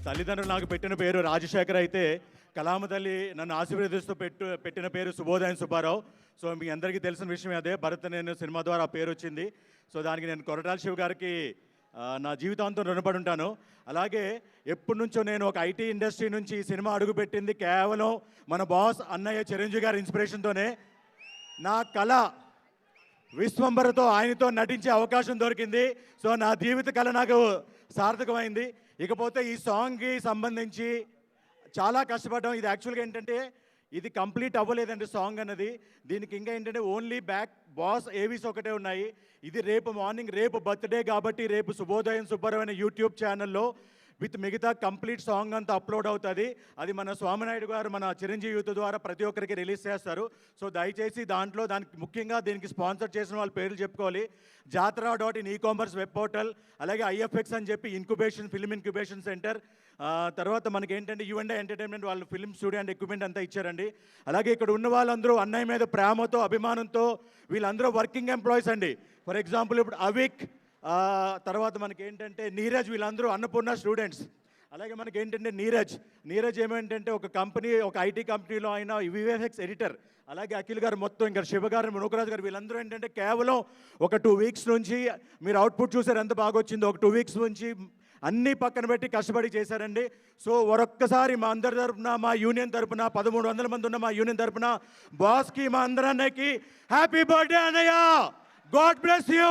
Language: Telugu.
తల్లిదండ్రులు నాకు పెట్టిన పేరు రాజశేఖర్ అయితే కలామ తల్లి నన్ను ఆశీర్వదిస్తూ పెట్టిన పేరు శుభోదయం సుబ్బారావు. సో మీ అందరికీ తెలిసిన విషయం అదే, భరత్ నేను సినిమా ద్వారా ఆ పేరు వచ్చింది. సో దానికి నేను కొరటాల శివ గారికి నా జీవితాంతం రుణపడి ఉంటాను. అలాగే ఎప్పటి నుంచో నేను ఒక ఐటీ ఇండస్ట్రీ నుంచి ఈ సినిమా అడుగుపెట్టింది కేవలం మన బాస్ అన్నయ్య చిరంజీవి గారి ఇన్స్పిరేషన్తోనే. నా కళ విశ్వంబరతో ఆయనతో నటించే అవకాశం దొరికింది. సో నా జీవిత కళ నాకు సార్థకమైంది. ఇకపోతే ఈ సాంగ్కి సంబంధించి చాలా కష్టపడ్డాం. ఇది యాక్చువల్గా ఏంటంటే ఇది కంప్లీట్ అవ్వలేదండి సాంగ్ అన్నది. దీనికి ఇంకా ఏంటంటే ఓన్లీ బ్యాక్ బాస్ ఏవీస్ ఒకటే ఉన్నాయి. ఇది రేపు మార్నింగ్, రేపు బర్త్డే కాబట్టి రేపు శుభోదయం సుబ్బారావు అనే యూట్యూబ్ ఛానల్లో విత్ మిగతా కంప్లీట్ సాంగ్ అంతా అప్లోడ్ అవుతుంది. అది మన స్వామినాయుడు గారు మన చిరంజీవి యూత్ ద్వారా ప్రతి ఒక్కరికి రిలీజ్ చేస్తారు. సో దయచేసి దానికి ముఖ్యంగా దీనికి స్పాన్సర్ చేసిన వాళ్ళ పేర్లు చెప్పుకోవాలి. జాతర.in ఈ-కామర్స్ వెబ్ పోర్టల్, అలాగే ఐఎఫ్ఎక్స్ అని చెప్పి ఫిల్మ్ ఇంక్యుబేషన్ సెంటర్, తర్వాత మనకి ఏంటంటే యుఎండే ఎంటర్టైన్మెంట్ వాళ్ళు ఫిల్మ్ స్టూడియో అండ్ ఎక్విప్మెంట్ అంతా ఇచ్చారండి. అలాగే ఇక్కడ ఉన్న వాళ్ళందరూ అన్నయ్య మీద ప్రేమతో అభిమానంతో వీళ్ళందరూ వర్కింగ్ ఎంప్లాయీస్ అండి. ఫర్ ఎగ్జాంపుల్ ఇప్పుడు అవిక్, తర్వాత మనకి ఏంటంటే నీరజ్, వీళ్ళందరూ అన్నపూర్ణ స్టూడెంట్స్. అలాగే మనకి ఏంటంటే నీరజ్ ఏమేంటంటే ఒక ఐటీ కంపెనీలో ఆయన వివిఎఫ్ఎక్స్ ఎడిటర్. అలాగే అఖిల్ గారు మొత్తం, ఇంకా శివ గారు, మునుకరాజు గారు, వీళ్ళందరూ ఏంటంటే కేవలం ఒక 2 వీక్స్ నుంచి మీరు అవుట్పుట్ చూసారు ఎంత బాగా వచ్చిందో. ఒక 2 వీక్స్ నుంచి అన్నీ పక్కన పెట్టి కష్టపడి చేశారండి. సో మరొక్కసారి మా అందరి తరపున, మా యూనియన్ తరపున, 1300 మంది ఉన్న మా యూనియన్ తరపున బాస్కి, మా అందరన్నకి హ్యాపీ బర్త్డే అన్నయ్య. God bless you.